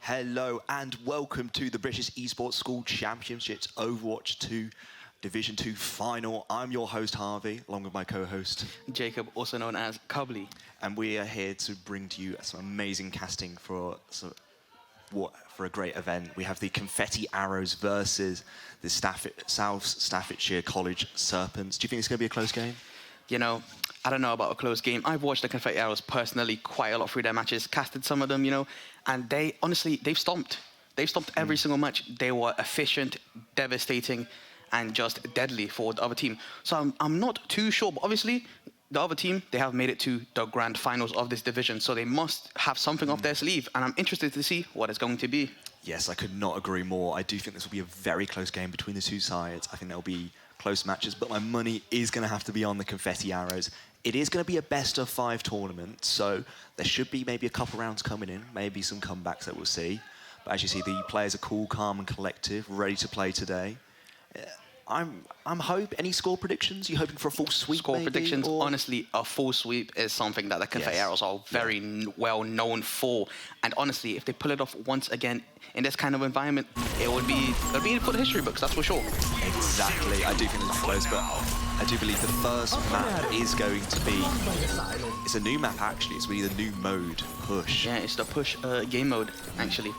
Hello and welcome to the British Esports School Championships Overwatch 2 Division 2 final. I'm your host Harvey, along with my co-host Jacob, also known as Cubley. And we are here to bring to you some amazing casting for a great event. We have the Confetti Arrows versus the South Staffordshire College Serpents. Do you think it's going to be a close game? You know, I don't know about a close game. I've watched the Confetti Arrows personally quite a lot through their matches, casted some of them, you know, and they, honestly, they've stomped. They've stomped every single match. They were efficient, devastating, and just deadly for the other team. So I'm not too sure, but obviously, the other team, they have made it to the grand finals of this division, so they must have something up their sleeve, and I'm interested to see what it's going to be. Yes, I could not agree more. I do think this will be a very close game between the two sides. I think there'll be close matches, but my money is going to have to be on the Confetti Arrows. It is going to be a best-of-5 tournament, so there should be maybe a couple rounds coming in, maybe some comebacks that we'll see. But as you see, the players are cool, calm, and collective, ready to play today. I'm hoping. Any score predictions? You hoping for a full sweep? Score maybe, predictions. or? Honestly, a full sweep is something that the Confetti Arrows are very well known for. And honestly, if they pull it off once again in this kind of environment, it'll be for the history books. That's for sure. Exactly. I do think it's close, but I do believe the first map is going to be. It's a new map actually. It's really the new mode, Push. Yeah, it's the Push game mode actually.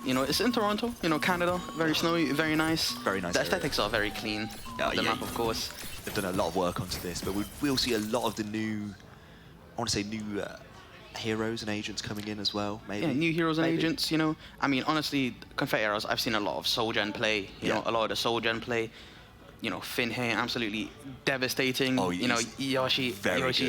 You know, it's in Toronto, you know, Canada, very snowy, very nice. Very nice. The aesthetics are very clean. The map, of course. They've done a lot of work onto this, but we'll see a lot of the new, I want to say new heroes and agents coming in as well, maybe. Yeah, new heroes and agents, you know. I mean, honestly, Confetti Arrows, I've seen a lot of Soulgen play, you know, a lot of the Soulgen play. You know, Finn here, absolutely devastating. Oh, you know, Yoshi,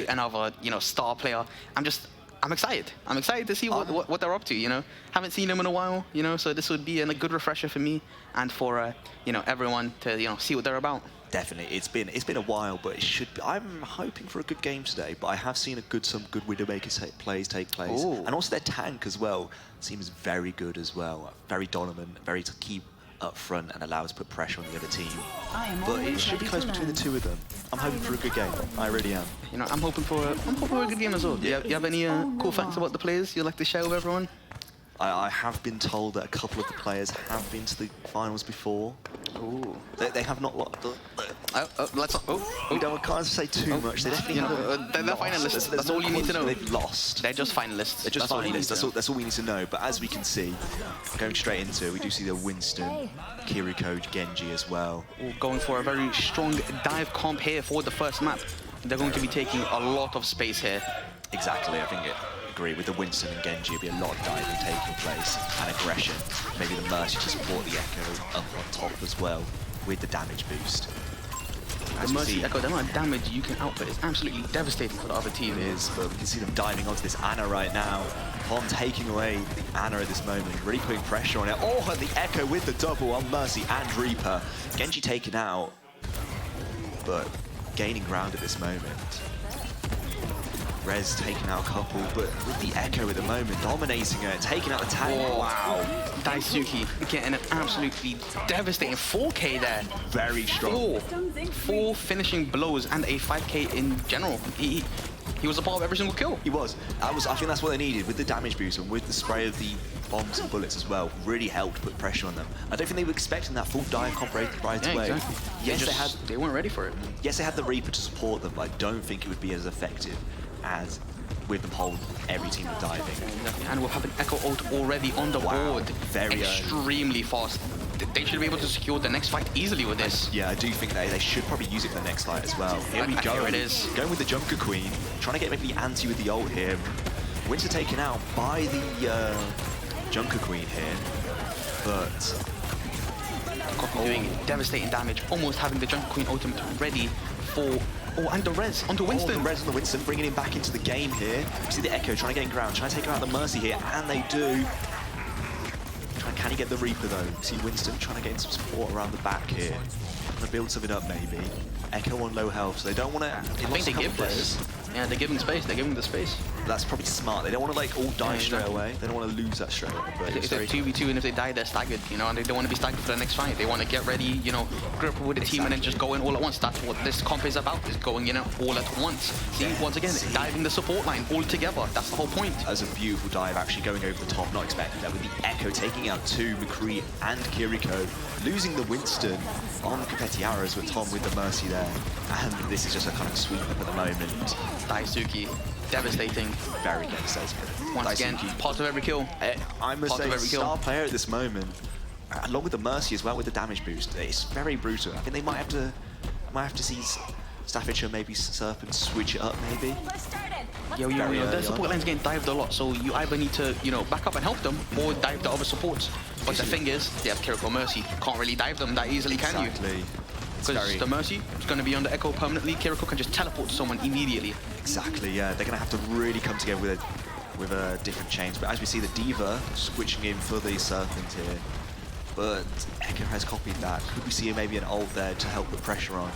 another, you know, star player. I'm excited. I'm excited to see what they're up to, you know. Haven't seen them in a while, you know, so this would be a good refresher for me and for, you know, everyone to, you know, see what they're about. Definitely. It's been a while, but it should be. I'm hoping for a good game today, but I have seen some good Widowmaker plays take place. Ooh. And also their tank as well seems very good as well. Very dominant, very to keep up front and allow us to put pressure on the other team. But it should be close between the two of them. I'm hoping for a good game. I really am. You know, I'm hoping for a good game as well. Yeah. You have any cool facts about the players you'd like to share with everyone? I have been told that a couple of the players have been to the finals before. Ooh. They have not lost. I can't say too much. They definitely they're finalists. That's all you need to know. They've lost. They're just finalists. They're just finalists. That's all we need to know. But as we can see, going straight into it, we do see the Winston, Kiriko, Genji as well. Going for a very strong dive comp here for the first map. They're going to be taking a lot of space here. Exactly, I think agree with the Winston and Genji. There'll be a lot of diving taking place and aggression. Maybe the Mercy to support the Echo up on top as well with the damage boost. The Mercy Echo, the amount of damage you can output is absolutely devastating for the other team. It is, but we can see them diving onto this Ana right now. Pom taking away the Ana at this moment, really putting pressure on it. Oh, and the Echo with the double on Mercy and Reaper. Genji taken out, but gaining ground at this moment. Rez taking out a couple, but with the Echo at the moment, dominating her, taking out the tank. Oh, wow. Daisuke getting an absolutely devastating 4K there. Very strong. Four finishing blows and a 5K in general. He was a part of every single kill. He was. I think that's what they needed with the damage boost and with the spray of the bombs and bullets as well. Really helped put pressure on them. I don't think they were expecting that full dive comp right away. Exactly. Yes, they weren't ready for it. Yes, they had the Reaper to support them, but I don't think it would be as effective as with them hold every team with diving. Exactly. And we'll have an Echo ult already on the board. Very extremely fast. They should be able to secure the next fight easily with this. Yeah, I do think they should probably use it for the next fight as well. Here we go. Here it is. Going with the Junker Queen, trying to get maybe the anti with the ult here. Winter taken out by the Junker Queen here, but doing devastating damage, almost having the Junker Queen ultimate ready for. Oh, and the Rez onto Winston. Oh, the Rez on the Winston, bringing him back into the game here. You see the Echo trying to get in ground, trying to take out the Mercy here, and they do. Can he get the Reaper though? You see Winston trying to get in some support around the back here. Trying to build something up maybe. Echo on low health, so they don't want to. I think they give this. Yeah, they're giving space. They're giving the space. That's probably smart. They don't want to like all die straight exactly. away. They don't want to lose that straight away. But It's a 2v2, and if they die, they're staggered, you know, and they don't want to be staggered for the next fight. They want to get ready, you know, grip with the team and then just go in all at once. That's what this comp is about, is going in all at once. See, once again, diving the support line all together. That's the whole point. That was a beautiful dive, actually going over the top, not expecting that, with the Echo taking out two, McCree and Kiriko, losing the Winston on Confetti arrows with Tom with the Mercy there. And this is just a kind of sweep up at the moment. Daisuke, devastating. Very devastating. Once again, part of every kill. I must say, star player at this moment, along with the Mercy as well, with the damage boost. It's very brutal. I think they might have to see Staffordshire, maybe Serpents switch it up, maybe. Yo, their support lane's getting dived a lot, so you either need to, you know, back up and help them, or dive the other supports. But the thing is, they have Kiriko Mercy. Can't really dive them that easily, can you? Exactly. Because the Mercy is going to be under Echo permanently. Kiriko can just teleport to someone immediately. Exactly, yeah. They're going to have to really come together with a different change. But as we see the Diva switching in for the Serpent here. But Echo has copied that. Could we see maybe an ult there to help put pressure on?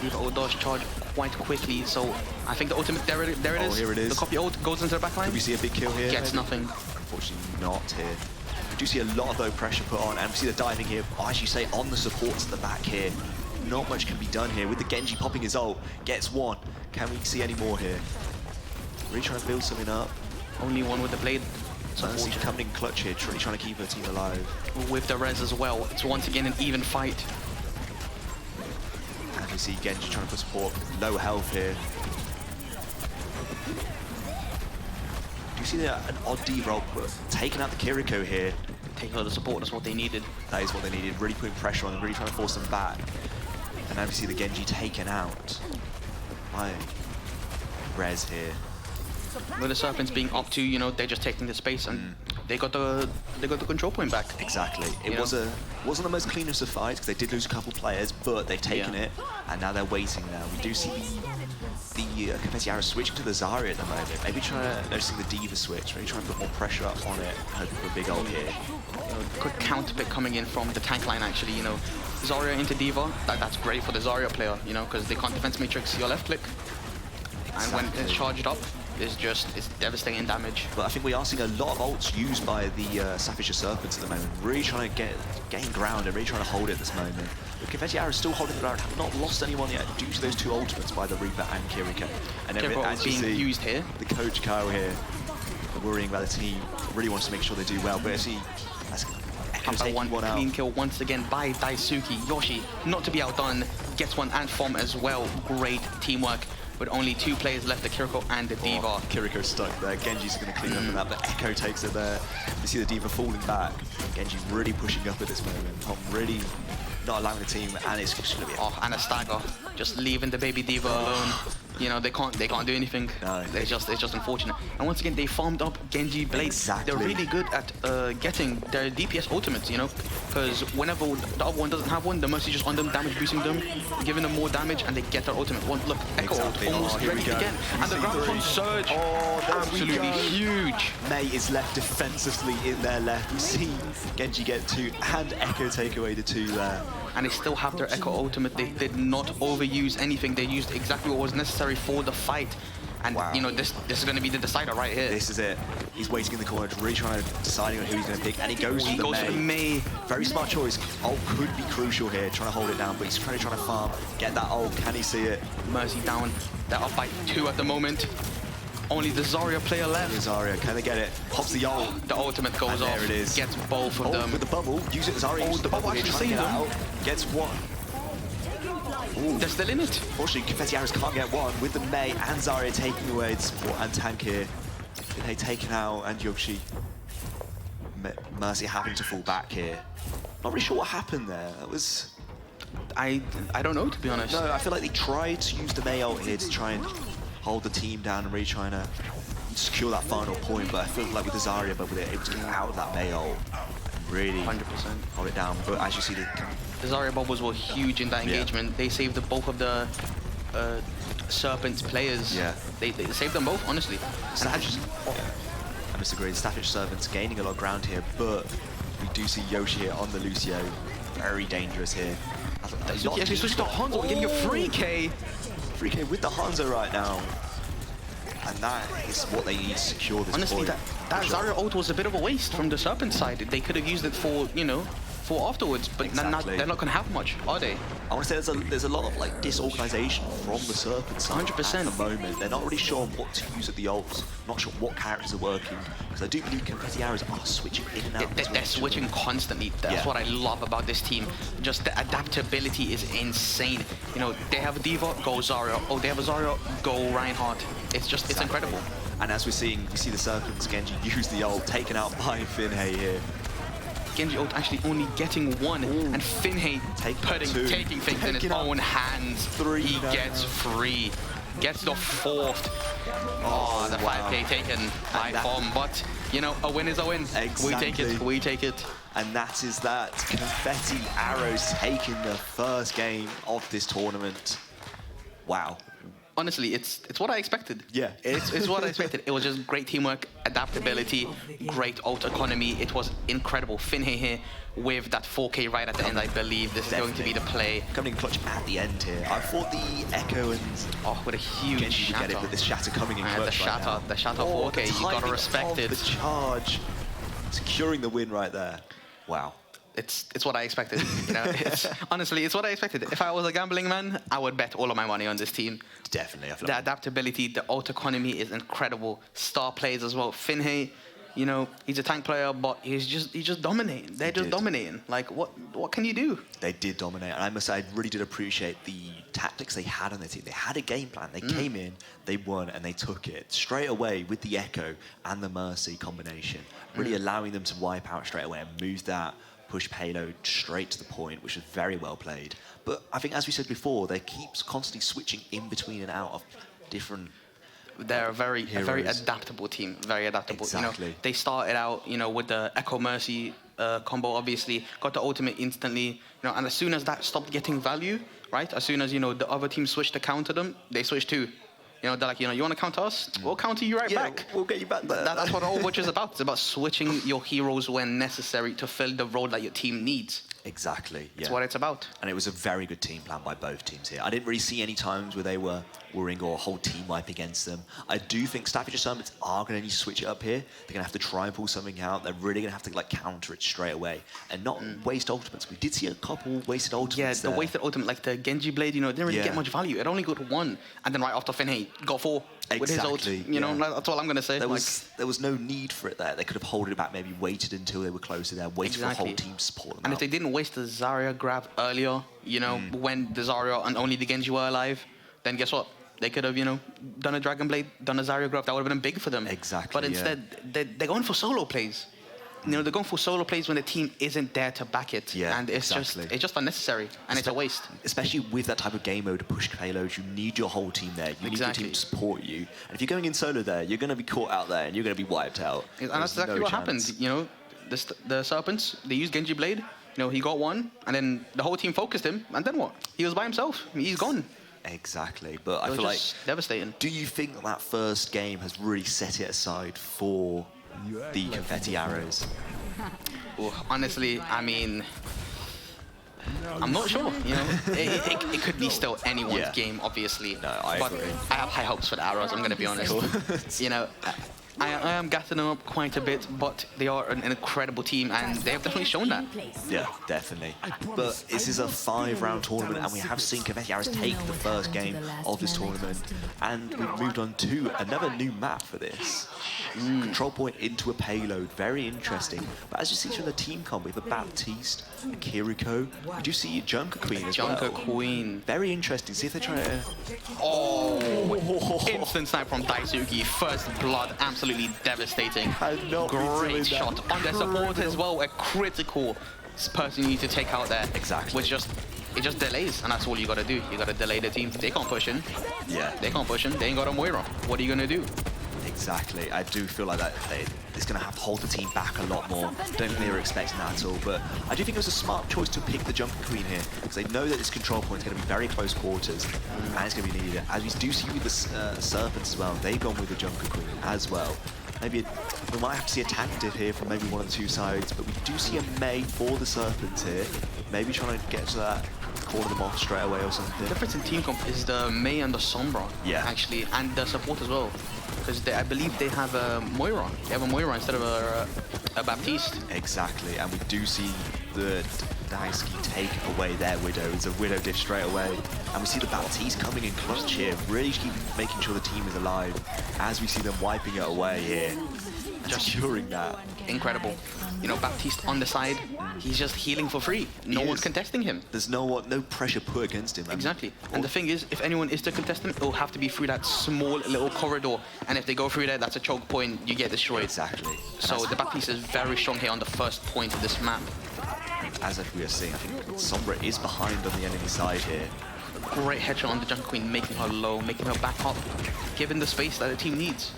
Diva ult does charge quite quickly, so I think the ultimate, there it is. Here it is. The copy ult goes into the backline. Could we see a big kill here? Gets nothing. Unfortunately not here. We do see a lot of though pressure put on, and we see the diving here, as you say, on the supports at the back here. Not much can be done here. With the Genji popping his ult, gets one. Can we see any more here? Really trying to build something up. Only one with the blade. Mercy coming in clutch here, really trying to keep her team alive. With the res as well, it's once again an even fight. And we see Genji trying to put support, low health here. Do you see an odd D-roll, but taking out the Kiriko here? Taking out the support, that's what they needed. That is what they needed, really putting pressure on them, really trying to force them back. And now we see the Genji taken out by Rez here. With the Serpents being up to, you know, they're just taking the space, and they got the control point back. Exactly. It wasn't the most cleanest of fights, because they did lose a couple players, but they've taken it, and now they're waiting now. We do see the Confetti arrow switching to the Zarya at the moment. Maybe noticing the Diva switch, maybe trying to put more pressure up on it, hoping for a big ult here. You know, good counter pick coming in from the tank line, actually, you know. Zarya into Diva, that's great for the Zarya player, you know, because they can't defense matrix your left click. And when it's charged up, it's devastating damage. But I think we are seeing a lot of ults used by the Staffordshire Serpents at the moment, really trying to gain ground and really trying to hold it at this moment. The Confetti Arrow is still holding the ground, have not lost anyone yet due to those two ultimates by the Reaper and Kiriko. And as you see, used here. The coach Kyle here, worrying about the team, really wants to make sure they do well. But as Echo's taking one out. Clean kill once again by Daisuke. Yoshi, not to be outdone, gets one, and Fom as well. Great teamwork. With only two players left, the Kiriko and the Diva. Kiriko's stuck there. Genji's going to clean up on that, but Echo takes it there. You see the Diva falling back. Genji really pushing up at this moment. Tom really not allowing the team, and it's just going to be and a stagger, just leaving the baby Diva alone. You know, they can't do anything. No, it's just unfortunate. And once again, they farmed up Genji Blade. Exactly. They're really good at getting their DPS ultimates, you know, because whenever the other one doesn't have one, the Mercy just on them, damage boosting them, giving them more damage, and they get their ultimate. One look, Echo almost ready again, and the ground pound surge, absolutely huge. Mei is left defensively in their left. We see Genji get two, and Echo take away the two there. And they still have their Echo ultimate. They did not overuse anything. They used exactly what was necessary for the fight. And you know, this is going to be the decider right here. This is it. He's waiting in the corner, really trying to deciding on who he's going to pick, and he goes for the Mei. Very smart choice. Ult could be crucial here, trying to hold it down, but he's trying to farm, get that ult. Can he see it? Mercy down. They're up by 2 at the moment. Only the Zarya player left. The Zarya, can they get it? Pops the ult. The ultimate goes off. There it is. Gets both of them. With the bubble, use it. Zarya. The bubble actually saved them. Gets one. Ooh. They're still in it. Fortunately, Confetti Arrows can't get one with the Mei and Zarya taking away the support and tank here. They taken out, and Yoshi. Mercy having to fall back here. Not really sure what happened there. That was. I don't know, to be honest. No, I feel like they tried to use the Mei ult here to try and hold the team down and really trying to secure that final point, but I feel like with the Zarya, but with it able to get out of that Mei ult and really 100% hold it down. But as you see, the Zarya bubbles were huge in that engagement. They saved both of the Serpents players. Yeah. They saved them both, honestly. I disagree. The Staffordshire Servants gaining a lot of ground here, but we do see Yoshi here on the Lucio. Very dangerous here. He actually switched to Hanzo, getting a free K. Free K with the Hanzo right now. And that is what they need to secure this Honestly, point. that Zarya ult was a bit of a waste from the Serpent side. They could have used it for, you know, for afterwards, but they're not going to have much, are they? I want to say there's a lot of like disorganization from the Serpent side 100%. at the moment. They're not really sure what to use at the ults, not sure what characters are working, because I do believe Confetti arrows are switching in and out. They're switching constantly. That's what I love about this team. Just the adaptability is insane. You know, they have a D.Va, go Zarya. Oh, they have a Zarya, go Reinhardt. It's just, it's incredible. And as we're seeing, we see the Serpents, Genji use the ult, taken out by Finhay here. Genji ult actually only getting one, and Finhay taking things in his own hands. He gets free, gets the fourth. Oh, the 5k taken by Form, but you know, a win is a win. Exactly. We take it, we take it. And that is that. Confetti Arrows taking the first game of this tournament. Wow. Honestly, it's what I expected. Yeah. It's what I expected. It was just great teamwork, adaptability, great ult economy. It was incredible. Finhay here with that 4k right at the end. I believe this is going to be the play. Coming in clutch at the end here. I thought the Echo and with a huge Genji shatter. would get it, but this shatter coming in clutch the shatter 4k. You gotta respect it. The charge, securing the win right there. Wow. It's what I expected. You know, honestly, it's what I expected. If I was a gambling man, I would bet all of my money on this team. Definitely. I feel the adaptability, the ult economy is incredible. Star players as well. Finhay, you know, he's a tank player, but he's just dominating. They're just dominating. Like, what can you do? They did dominate, and I must say, I really did appreciate the tactics they had on their team. They had a game plan. They came in, they won, and they took it straight away with the Echo and the Mercy combination, really allowing them to wipe out straight away and move that push payload straight to the point, which was very well played. But I think, as we said before, they keep constantly switching in between and out of different. They're a very adaptable team. Very adaptable. Exactly. You know, they started out, you know, with the Echo Mercy combo. Obviously, got the ultimate instantly. You know, and as soon as that stopped getting value, right? As soon as the other team switched to counter them, they switched too. You know, they're like, you want to counter us? We'll counter you right back. We'll get you back there. That's what Overwatch is about. It's about switching your heroes when necessary to fill the role that your team needs. Exactly, yeah. That's what it's about. And it was a very good team plan by both teams here. I didn't really see any times where they were worrying or a whole team wipe against them. I do think Staffordshire Serpents are going to need to switch it up here. They're going to have to try and pull something out. They're really going to have to like counter it straight away and not waste ultimates. We did see a couple wasted ultimates. Yeah, the wasted ultimate, like the Genji Blade, it didn't really get much value. It only got one. And then right after Finhay, got 4 with his ult. You know, that's all I'm going to say. There was no need for it there. They could have held it back, maybe waited until they were closer there, waited for the whole team to support them And out. if they didn't waste the Zarya grab earlier, when the Zarya and only the Genji were alive, then guess what? They could have, done a Dragon Blade, done a Zarya grab. That would have been big for them. Exactly. But instead, they're going for solo plays. They're going for solo plays when the team isn't there to back it. Yeah, and it's just unnecessary, and it's a waste. Especially with that type of game mode to push payloads, you need your whole team there. You need your team to support you. And if you're going in solo there, you're going to be caught out there and you're going to be wiped out. And that's exactly what happened. The Serpents, they used Genji Blade. He got one, and then the whole team focused him, and then what? He was by himself. He's gone. Exactly, but I feel like devastating. Do you think that first game has really set it aside for the Confetti Arrows? Honestly, I mean, I'm not sure. It could be still anyone's game, obviously. No, I agree. I have high hopes for the Arrows. I'm going to be honest. I am gassing them up quite a bit, but they are an incredible team, and they have definitely shown that. Yeah, definitely. But this is a 5-round tournament, and we have seen Confetti Arrows take the first game of this tournament, and we've moved on to another new map for this. Control point into a payload, very interesting. But as you see from the team comp, we have a Baptiste, a Kiriko. We do see Junker Queen as well. Junker Queen. Very interesting. See if they try to... Instant snipe from Daisuke. First blood, absolutely devastating. Great shot on their support as well. A critical person you need to take out there. Exactly. It just delays, and that's all you gotta do. You gotta delay the team. They can't push in. Yeah. They can't push in. They ain't got a Moira. What are you gonna do? Exactly. I do feel like that it's going to have to hold the team back a lot more. Don't think they were expecting that at all, but I do think it was a smart choice to pick the Junker Queen here, because they know that this control point is going to be very close quarters, and it's going to be needed. As we do see with the Serpents as well, they've gone with the Junker Queen as well. Maybe we might have to see a tank diff here from maybe one of the two sides, but we do see a Mei for the Serpents here. Maybe trying to get to that, corner them off straight away or something. The difference in team comp is the Mei and the Sombra, actually, and the support as well. because I believe they have a Moira. They have a Moira instead of a Baptiste. Exactly, and we do see the Daisuke take away their Widow. It's a Widow dish straight away. And we see the Baptiste coming in clutch here, really keep making sure the team is alive as we see them wiping it away here. And Just securing that. Incredible. You know, Baptiste on the side, he's just healing for free. No one's contesting him. There's no pressure put against him. Exactly. And the thing is, if anyone is to contest him, it'll have to be through that small little corridor. And if they go through there, that's a choke point, you get destroyed. Exactly. So the Baptiste is very strong here on the first point of this map. As we are seeing, I think Sombra is behind on the enemy side here. Great headshot on the Jungle Queen, making her low, making her back up, given the space that the team needs.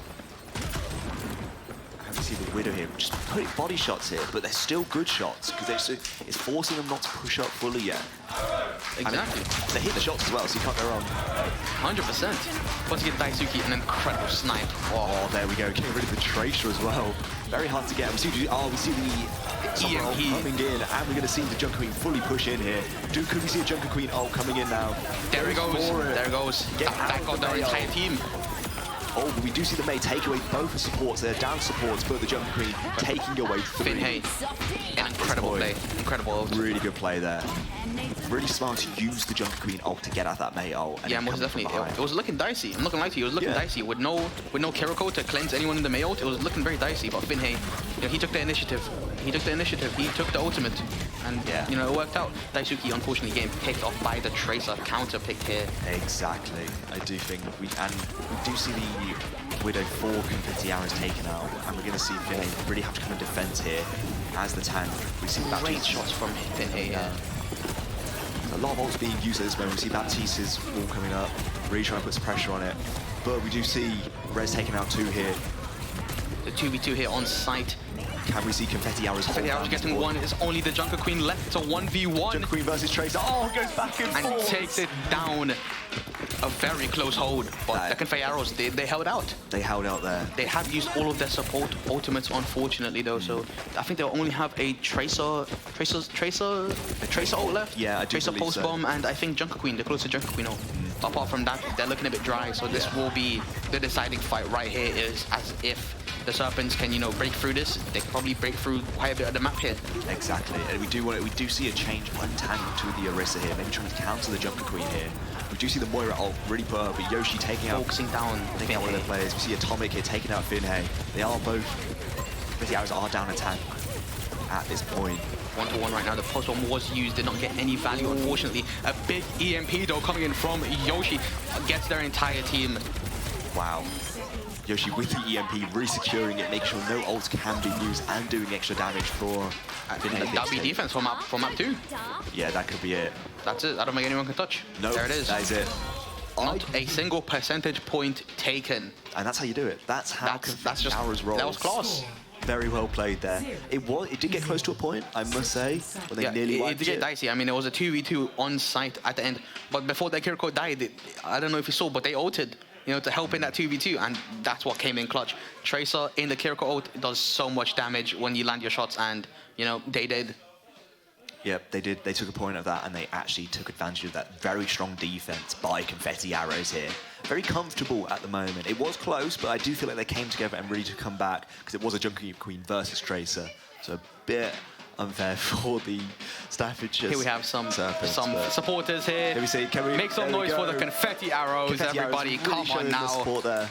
And we see the Widow here, just putting body shots here, but they're still good shots, because it's forcing them not to push up fully yet. Exactly. They hit the shots as well, so you can't go wrong. 100%. Once you get Daisuke, an incredible snipe. Oh, there we go, getting rid of the Tracer as well. Very hard to get. We see the EMP coming in, and we're going to see the Jungle Queen fully push in here. Could we see a Jungle Queen ult coming in now? There he goes. There he goes. That got their entire team. Oh, but we do see the Mei take away both the supports. They're down supports, but the Jungle Queen taking away three. Finhay. Incredible play. Incredible ult. Really good play there. Really smart to use the Jungle Queen ult to get out that Mei ult. Yeah, most definitely. It was looking dicey. I'm not gonna lie to you. It was looking dicey with no Kiriko to cleanse anyone in the Mei ult. It was looking very dicey. But Finhay, you know, he took the initiative. He took the ultimate, and you know, it worked out. Daisuke unfortunately getting picked off by the Tracer, counter picked here. Exactly. I do think we do see the Widow 4 Confetti arrows taken out, and we're going to see Finhay really have to come and defend here as the tank. We see Great shots from Finhay. A lot of ults being used at this moment. We see Baptiste's wall coming up, really trying to put some pressure on it. But we do see Rez taking out 2 here. The 2v2 here on site. Can we see Confetti arrows? Confetti arrows getting one. It's only the Jungle Queen left. It's a 1v1. Jungle Queen versus Tracer. Oh, goes back and forth. Takes it down. A very close hold. But the Confetti arrows, they held out. They held out there. They have used all of their support ultimates, unfortunately, though. So I think they'll only have a Tracer ult left. Yeah, I do Tracer believe post so. bomb, and I think Jungle Queen, the closest Jungle Queen ult. Apart from that, they're looking a bit dry. So this will be the deciding fight right here. Is as if the Serpents can, you know, break through this. They can probably break through quite a bit of the map here. Exactly, and we do see a change on tank to the Orisa here, maybe trying to counter the Jungle Queen here. We do see the Moira ult really put up, but Yoshi taking out Focusing down one of their players. We see Atomic here taking out Finhay. They are both, the arrows are down a tank at this point. 1-1 right now. The pulse bomb was used, did not get any value, unfortunately. A big EMP though coming in from Yoshi gets their entire team. Wow. Yoshi with the EMP, really securing it, making sure no ults can be used and doing extra damage for Finhay. That'll be defense for map 2. Yeah, that could be it. That's it. I don't think anyone can touch. No, there it is. That is it. Not a single percentage point taken. And that's how you do it. That's how that's just arrows roll. That was class. Very well played there. It did get close to a point, I must say. But they nearly wiped it did get dicey. I mean, it was a 2v2 on site at the end. But before that Kiriko died, I don't know if you saw, but they ulted, you know, to help in that 2v2, and that's what came in clutch. Tracer in the Kiriko ult does so much damage when you land your shots, and you know they did. Yep, they did. They took a point of that, and they actually took advantage of that very strong defense by Confetti arrows here. Very comfortable at the moment. It was close, but I do feel like they came together and really to come back, because it was a Jungle Queen versus Tracer. So a bit unfair for the Staffordshire. Here we have some Serpents, supporters here. Can we see? Make some noise for the Confetti arrows, Confetti everybody. Arrows really Come on now. the support there.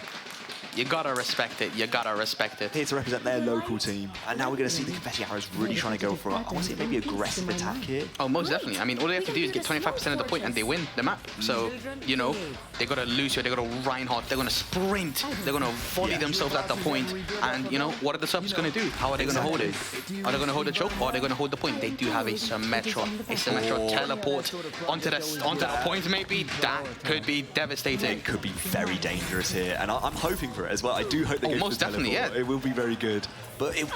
You gotta respect it. You gotta respect it. Here to represent their local team. And now we're going to see the Confetti arrows really trying to go for, I want to say, maybe aggressive attack here. Oh, most definitely. I mean, all they have to do is get 25% of the point and they win the map. So, you know, they got to Lucio, they got to Reinhardt, they're going to sprint, they're going to volley themselves at the point. And, you know, what are the Serpents going to do? How are they going to hold it? Are they going to hold the choke or are they going to hold the point? They do have a Symmetra teleport onto the point maybe. That could be devastating. It could be very dangerous here. And I'm hoping for it as well. I do hope they go most for the definitely, teleport. yeah. It will be very good. But it'll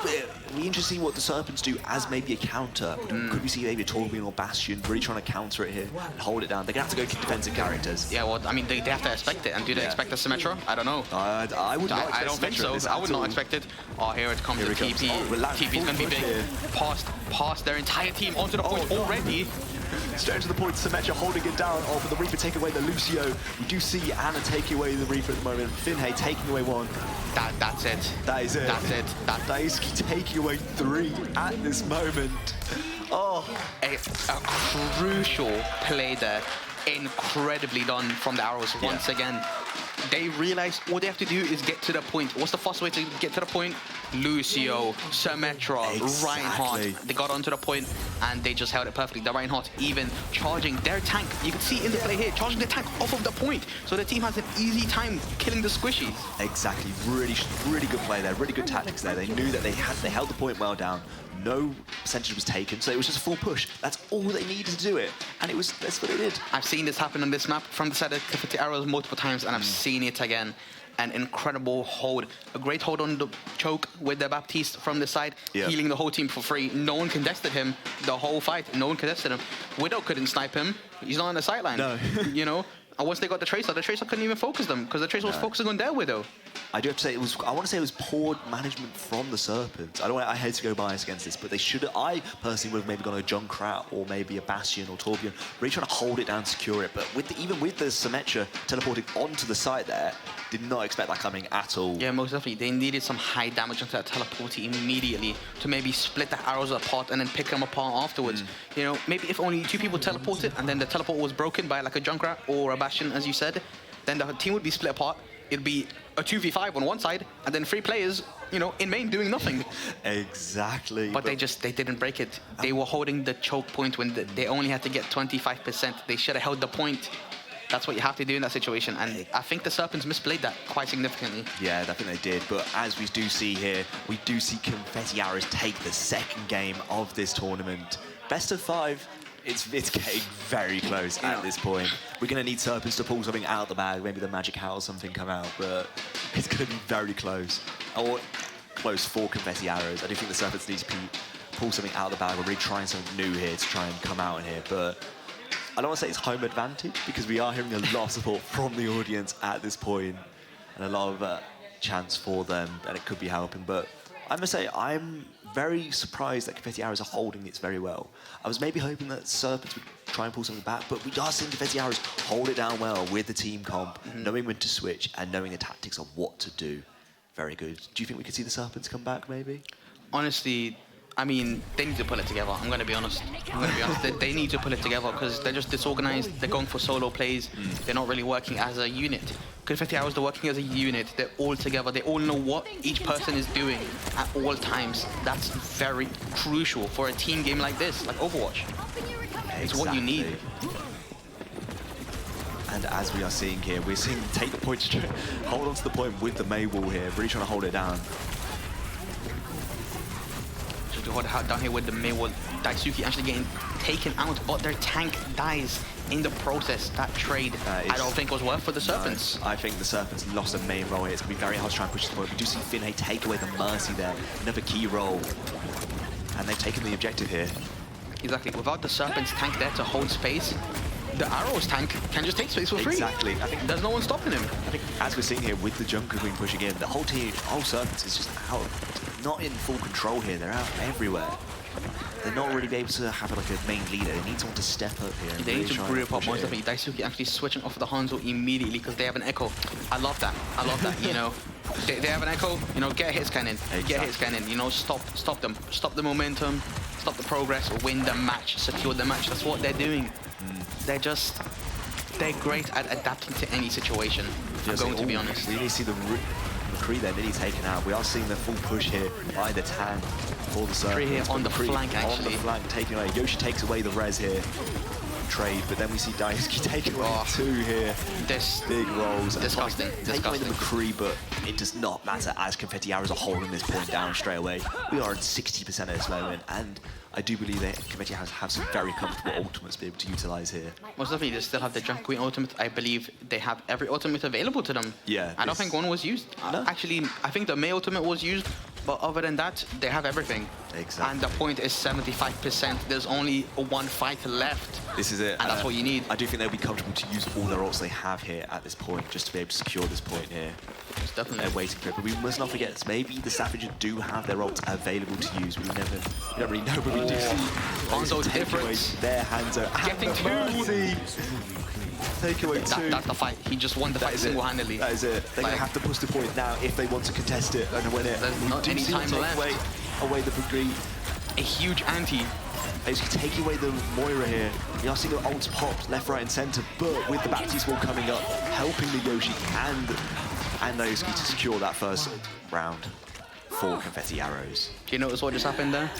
be interesting what the Serpents do as maybe a counter. Could we see maybe a Torbjorn or Bastion really trying to counter it here and hold it down? They're going to have to go defensive characters. Yeah, well, I mean, they have to expect it. And do they expect a Symmetra? I don't know. I would not I don't think so. I would not expect it. Oh, here it comes. The TP. TP's going to be big. Past their entire team onto the point already. Straight to the point, Symmetra holding it down. Oh, but the Reaper take away the Lucio. We do see Anna taking away the Reaper at the moment. Finhay taking away one. That's it. That is it. That's it. Daisuke taking away 3 at this moment. Oh. A crucial play there. Incredibly done from the Arrows once again. They realize all they have to do is get to the point. What's the fastest way to get to the point? Lucio, Symmetra, Reinhardt. They got onto the point and they just held it perfectly. The Reinhardt even charging their tank. You can see in the play here, charging the tank off of the point. So the team has an easy time killing the squishies. Exactly. Really good play there. Really good tactics there. They knew that they held the point well down. No percentage was taken, so it was just a full push. That's all they needed to do it, and that's what they did. I've seen this happen on this map from the side of Confetti Arrows multiple times, and I've seen it again. An incredible hold, a great hold on the choke with the Baptiste from the side, healing the whole team for free. No one contested him the whole fight. No one contested him. Widow couldn't snipe him. He's not on the sideline. No. You know. And once they got the Tracer couldn't even focus them because the Tracer was focusing on their Widow. I do have to say I want to say it was poor management from the Serpents. I hate to go biased against this, but they should. I personally would have maybe gone a Junkrat or maybe a Bastion or Torbjorn, really trying to hold it down, secure it. But even with the Symmetra teleporting onto the site there, did not expect that coming at all. Yeah, most definitely. They needed some high damage onto that teleport immediately to maybe split the arrows apart and then pick them apart afterwards. You know, maybe if only 2 people teleported and then the teleport was broken by like a Junkrat or a Bastion, as you said, then the team would be split apart. It'd be a 2v5 on one side and then 3 players, you know, in main doing nothing. Exactly. But they didn't break it. They were holding the choke point when they only had to get 25%. They should have held the point. That's what you have to do in that situation, and I think the Serpents misplayed that quite significantly. Yeah, I think they did, but as we do see here, we do see Confetti Arrows take the second game of this tournament. Best of 5, it's getting very close at this point. We're going to need Serpents to pull something out of the bag, maybe the Magic Hat or something come out, but it's going to be very close. Or close for Confetti Arrows. I do think the Serpents need to pull something out of the bag. We're really trying something new here to try and come out in here, but I don't want to say it's home advantage because we are hearing a lot of support from the audience at this point and a lot of chants for them, and it could be helping. But I must say, I'm very surprised that Confetti Arrows are holding it very well. I was maybe hoping that Serpents would try and pull something back, but we are seeing Confetti Arrows hold it down well with the team comp, knowing when to switch and knowing the tactics of what to do. Very good. Do you think we could see the Serpents come back, maybe? Honestly, I mean, they need to pull it together. I'm going to be honest. They need to pull it together because they're just disorganized. They're going for solo plays. They're not really working as a unit. Confetti Arrows, they're working as a unit. They're all together. They all know what each person is doing at all times. That's very crucial for a team game like this, like Overwatch. It's what you need. And as we are seeing here, we're seeing take the point straight, hold on to the point with the May wall here, really trying to hold it down. To hold it down here with the Maywall. Daisuke actually getting taken out, but their tank dies in the process. That trade, I don't think was worth for the Serpents. No, I think the Serpents lost a main role here. It's going to be very hard to try and push the point. We do see Finhay take away the Mercy there. Another key role. And they've taken the objective here. Exactly. Without the Serpents tank there to hold space, the Arrows tank can just take space for free. Exactly. I think there's no one stopping him. I think as we're seeing here with the Junker Queen pushing in, the whole team, whole Serpents is just out. Not in full control here. They're out everywhere. They're not really able to have like a main leader. They need someone to step up here. They need to group up. Most definitely, Daisuke actually switching off the Hanzo immediately because they have an echo. I love that. I love that. You know, they have an echo. You know, get a hit scan in. Exactly. Get a hit scan in. You know, stop them. Stop the momentum. Stop the progress. Win the match. Secure the match. That's what they're doing. They're great at adapting to any situation. I'm going to be honest. We need to see the McCree there nearly taken out. We are seeing the full push here by the tank for the Serpents. Here on the flank, actually. On the flank, taking away. Yoshi takes away the res here. Trade, but then we see Daisuke taking away 2 here. Big rolls. Disgusting. Taking away the McCree, but it does not matter as Confetti Arrows are holding this point down straight away. We are at 60% at this moment, and I do believe that Confetti Arrows have some very comfortable ultimates to be able to utilize here. Most definitely, they still have the Junk Queen ultimate. I believe they have every ultimate available to them. Yeah. I don't think one was used. No. Actually, I think the May ultimate was used But other than that, they have everything. Exactly. And the point is 75%. There's only one fight left. This is it. And that's what you need. I do think they'll be comfortable to use all their ults they have here at this point, just to be able to secure this point here. It's definitely. They're waiting for it, but we must not forget, maybe the Staffordshire do have their ults available to use. We don't really know, but we do see Hanzo difference. Their Hanzo. Getting two. Take away two. That's the fight. He just won the fight single-handedly. That is it. They're going to have to push the point now if they want to contest it and win it. There's not any time left. Away the degree. A huge anti. Basically taking away the Moira here. We are seeing the ults pop left, right, and center, but with the Baptiste wall coming up, helping the Yoshi and Naosuke to secure that first round for Confetti Arrows. Do you notice what just happened there?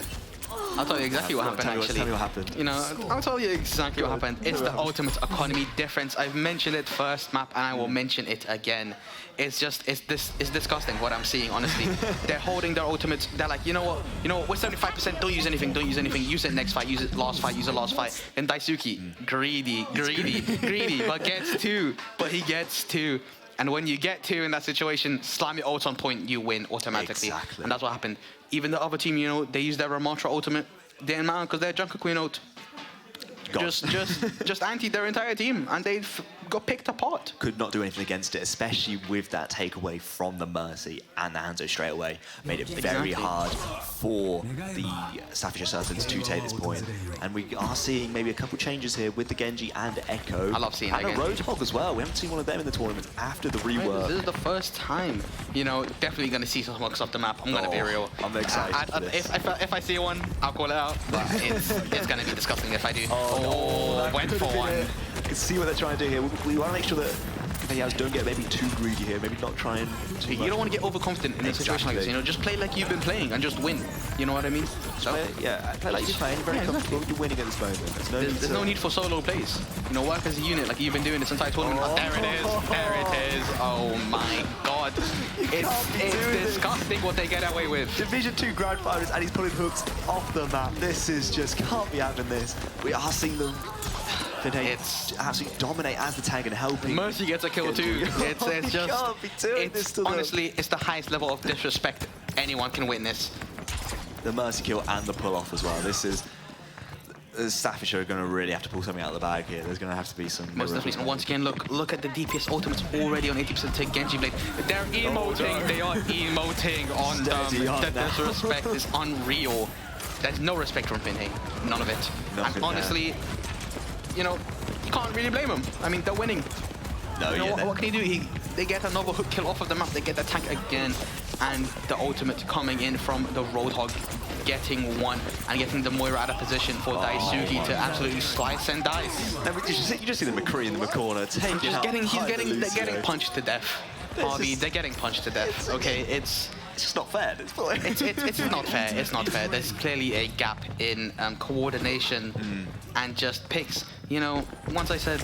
I'll tell you exactly what happened, actually. Tell me what happened. You know, I'll tell you exactly what happened. It's the ultimate economy difference. I've mentioned it first map, and I will mention it again. It's disgusting what I'm seeing, honestly. They're holding their ultimates. They're like, you know what, we're 75%, don't use anything, use it next fight, use it last fight. And Daisuke, greedy, but gets two. But he gets two. And when you get two in that situation, slam your ult on point, you win automatically. Exactly. And that's what happened. Even the other team, they used their Ramontra ultimate. They didn't matter because they're Junker Queen ult. Just anti their entire team, and they've got picked apart. Could not do anything against it, especially with that takeaway from the Mercy and the Hanzo straight away. Made it very hard for the Staffordshire Serpents to take this point. And we are seeing maybe a couple changes here with the Genji and Echo. I love seeing that. And a Roadhog as well. We haven't seen one of them in the tournament after the rework. This is the first time. Definitely going to see some smokes off the map. I'm going to be real. I'm excited for this. If I see one, I'll call it out. But it's going to be disgusting if I do. Went for one. You can see what they're trying to do here. We want to make sure that Confetti don't get maybe too greedy here. Maybe not try and... You don't want to get overconfident in a situation like this. Just play like you've been playing and just win. You know what I mean? So play like you're playing. Very comfortable. You're winning at this moment. There's no need for solo plays. Work as a unit like you've been doing this entire tournament. There it is. There it is. Oh my god. It's disgusting what they get away with. Division 2 Grand Finals, and he's pulling hooks off the map. This is just can't be having this. We are seeing them. It's absolutely dominate as the tag and helping. Mercy gets a kill too. It's just can't be doing this to honestly, it's the highest level of disrespect anyone can witness. The Mercy kill and the pull off as well. This is Staffordshire are going to really have to pull something out of the bag here. There's going to have to be some... Most definitely. And once again, look at the DPS ultimates already on 80% to Genji Blade. They're emoting. They are emoting on them. The disrespect is unreal. There's no respect from Finhay. None of it. And honestly, you can't really blame them. I mean, they're winning. No, what can he do? They get another hook kill off of the map. They get the tank again. And the ultimate coming in from the Roadhog, getting one and getting the Moira out of position for Daisuke to absolutely slice and dice. You just see the McCree in the corner. They're getting punched to death. Harvey, they're getting punched to death. Okay, it's just not fair. It's not fair. It's not fair. There's clearly a gap in coordination and just picks. Once I said,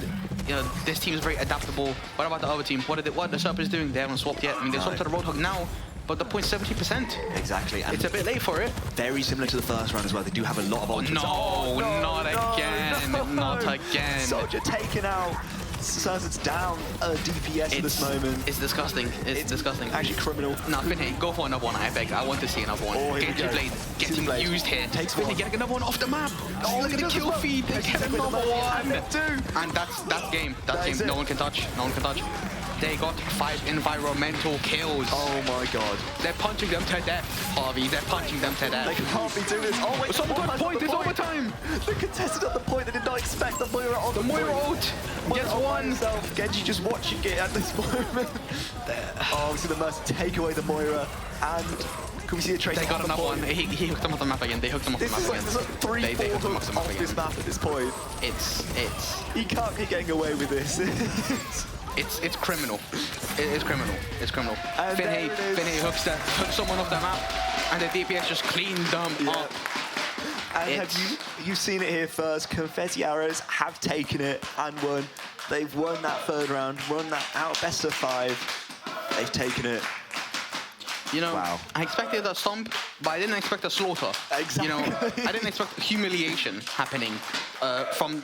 this team is very adaptable. What about the other team? What are the Serpents doing? They haven't swapped yet. I mean, they swapped to the Roadhog now, but the point's 70%. Exactly. And it's a bit late for it. Very similar to the first round as well. They do have a lot of ultimates. Not again. Not again. Soldier taken out. Serpents down a DPS at this moment. It's disgusting. It's disgusting. Actually criminal. No, Finhay, go for another one, I beg. I want to see another one. Genji Blade getting used here. Takes Finhay getting another one off the map. Look at the kill feed. They get another one. And that's game. That's game. No one can touch. They got 5 environmental kills. Oh my god. They're punching them to death, Harvey. They're punching them to death. They can't be doing this. Oh wait, some good point. It's overtime. The contestant at the point. They did not expect the Moira on the Moira ult. Gets one. Genji just watching it at this moment. Oh, we see the Mercy take away the Moira. And can we see the trace? They got another one. He hooked them off the map again. They hooked them off the map again. There's like 3-4 hooks off this map at this point. He can't be getting away with this. It's criminal. It's criminal. Finhay hooks someone off the map, and the DPS just cleaned them up. And you've seen it here first. Confetti Arrows have taken it and won. They've won that third round, won that out best of 5. They've taken it. Wow. I expected a stomp, but I didn't expect a slaughter. Exactly. I didn't expect humiliation happening from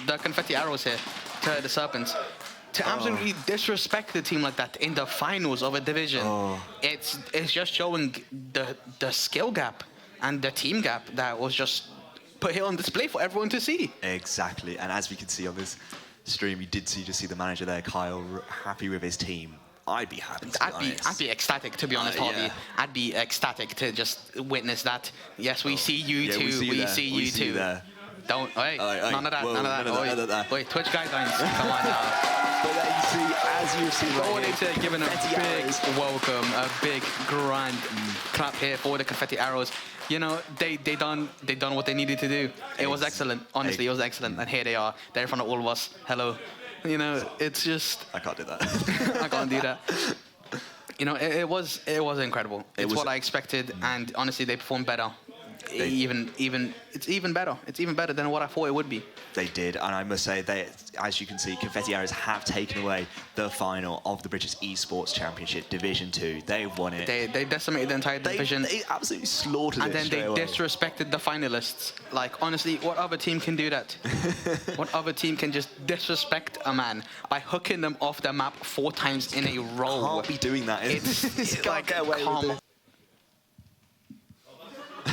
the Confetti Arrows here to the Serpents. To absolutely disrespect the team like that in the finals of a division, it's just showing the skill gap and the team gap that was just put here on display for everyone to see. Exactly, and as we can see on this stream, you did just see the manager there, Kyle, happy with his team. I'd be happy, to be honest. I'd be ecstatic, to be honest, Harvey. Yeah. I'd be ecstatic to just witness that. Yes, we see you too. We see you too. There. Don't, wait, none of that, Whoa, none of that. Wait, Twitch guidelines, come on now. But there you see, as you've seen right here, They're giving a big welcome, a big grand clap here for the confetti arrows. You know, they done what they needed to do. It was excellent. Honestly, it was excellent. And here they are. They're in front of all of us. Hello. You know, it's just... I can't do that. I can't do that. You know, it was incredible. It's what I expected, and honestly, they performed better. It's even better. It's even better than what I thought it would be. They did, and I must say, as you can see, Confetti Arrows have taken away the final of the British Esports Championship Division 2. They won it. They decimated the entire division. They absolutely slaughtered it. And then they disrespected the finalists. Like, honestly, what other team can do that? What other team can just disrespect a man by hooking them off the map 4 times in a row? Can't be doing that. It's can't get away with it.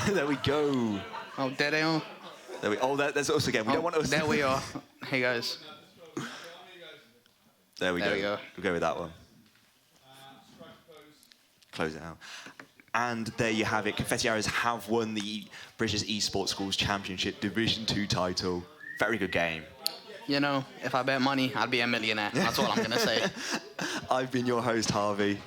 There we go. Oh, there they are. There's us again. We don't want us. There we are. Hey, guys. There we go. We'll go with that one. Close it out. And there you have it. Confetti Arrows have won the British Esports Schools Championship Division 2 title. Very good game. You know, if I bet money, I'd be a millionaire. That's all I'm going to say. I've been your host, Harvey.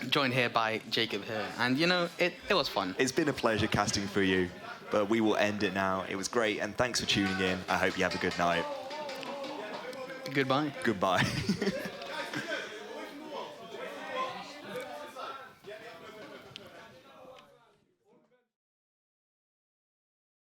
Joined here by Jacob here. And, you know, it was fun. It's been a pleasure casting for you, but we will end it now. It was great, and thanks for tuning in. I hope you have a good night. Goodbye. Goodbye.